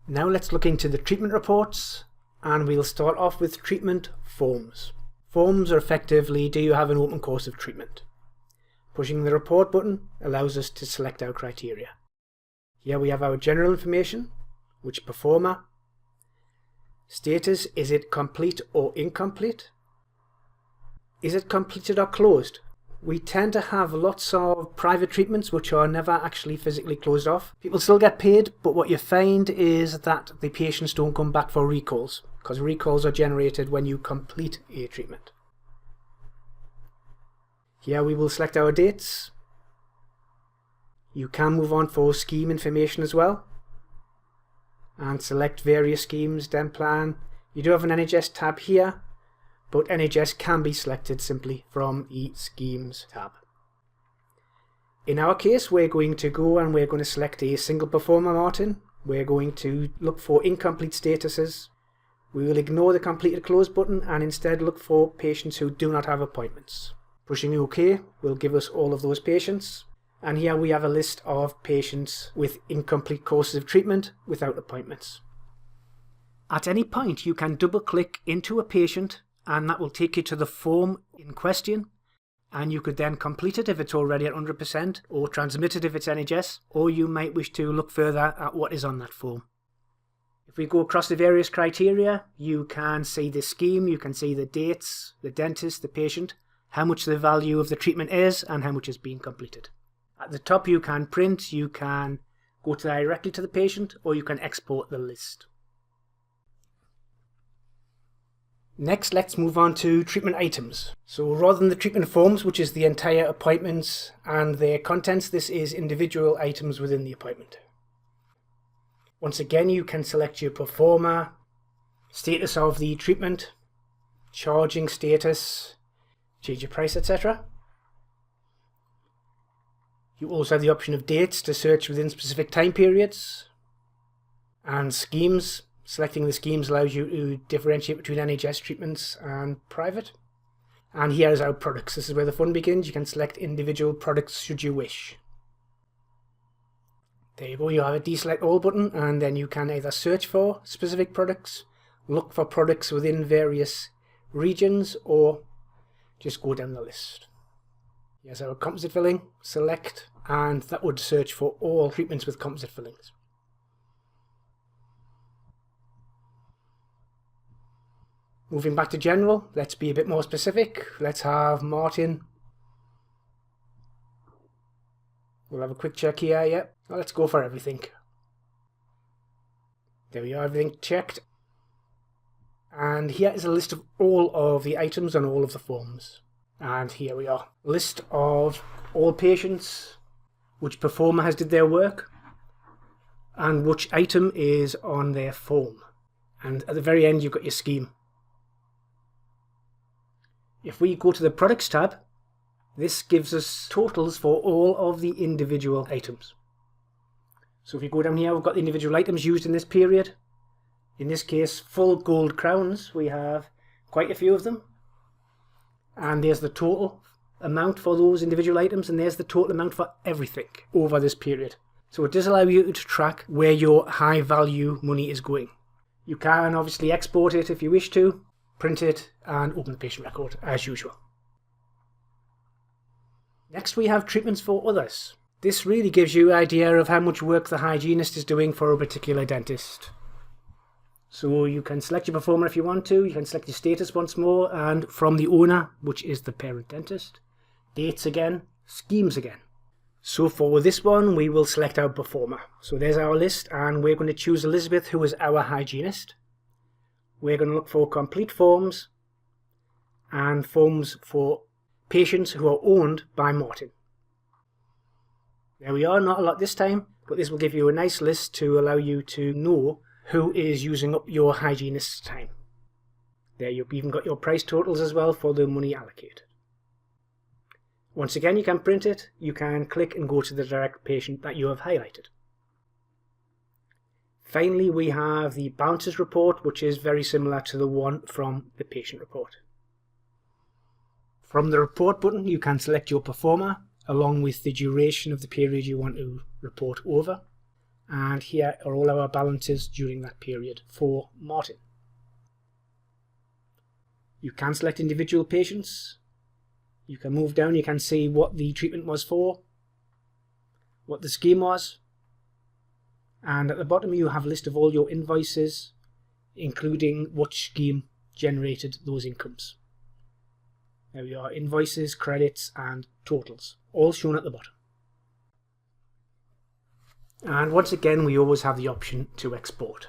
Now let's look into the treatment reports, and we'll start off with treatment forms. Forms are effectively, do you have an open course of treatment? Pushing the report button allows us to select our criteria. Here we have our general information, which performer, status, is it complete or incomplete? Is it completed or closed? We tend to have lots of private treatments which are never actually physically closed off. People still get paid, but what you find is that the patients don't come back for recalls, because recalls are generated when you complete a treatment. Here we will select our dates. You can move on for scheme information as well, and select various schemes, then plan. You do have an NHS tab here, but NHS can be selected simply from the Schemes tab. In our case, we're going to go and we're going to select a single performer, Martin. We're going to look for incomplete statuses. We will ignore the completed close button and instead look for patients who do not have appointments. Pushing OK will give us all of those patients. And here we have a list of patients with incomplete courses of treatment without appointments. At any point, you can double click into a patient, and that will take you to the form in question, and you could then complete it if it's already at 100%, or transmit it if it's NHS, or you might wish to look further at what is on that form. If we go across the various criteria, you can see the scheme, you can see the dates, the dentist, the patient, how much the value of the treatment is, and how much is being completed. At the top you can print, you can go directly to the patient, or you can export the list. Next, let's move on to treatment items. So rather than the treatment forms, which is the entire appointments and their contents, this is individual items within the appointment. Once again, you can select your performer, status of the treatment, charging status, change your price, etc. You also have the option of dates to search within specific time periods, and schemes. Selecting the schemes allows you to differentiate between NHS treatments and private. And here is our products. This is where the fun begins. You can select individual products should you wish. There you go, you have a deselect all button, and then you can either search for specific products, look for products within various regions, or just go down the list. Here's our composite filling, select, and that would search for all treatments with composite fillings. Moving back to general, let's be a bit more specific. Let's have Martin. We'll have a quick check here, yeah. Well, let's go for everything. There we are, everything checked. And here is a list of all of the items on all of the forms. And here we are. List of all patients, which performer has did their work, and which item is on their form. And at the very end you've got your scheme. If we go to the Products tab, this gives us totals for all of the individual items. So if you go down here, we've got the individual items used in this period. In this case, full gold crowns, we have quite a few of them. And there's the total amount for those individual items, and there's the total amount for everything over this period. So it does allow you to track where your high value money is going. You can obviously export it if you wish to, print it, and open the patient record as usual. Next we have treatments for others. This really gives you an idea of how much work the hygienist is doing for a particular dentist. So you can select your performer if you want to, you can select your status once more, and from the owner, which is the parent dentist, dates again, schemes again. So for this one we will select our performer. So there's our list, and we're going to choose Elizabeth, who is our hygienist. We're going to look for complete forms and forms for patients who are owned by Martin. There we are, not a lot this time, but this will give you a nice list to allow you to know who is using up your hygienist's time. There you've even got your price totals as well for the money allocated. Once again, you can print it, you can click and go to the direct patient that you have highlighted. Finally, we have the balances report, which is very similar to the one from the patient report. From the report button, you can select your performer along with the duration of the period you want to report over. And here are all our balances during that period for Martin. You can select individual patients. You can move down, you can see what the treatment was for, what the scheme was, and at the bottom you have a list of all your invoices, including which scheme generated those incomes. There we are, invoices, credits and totals, all shown at the bottom. And once again we always have the option to export.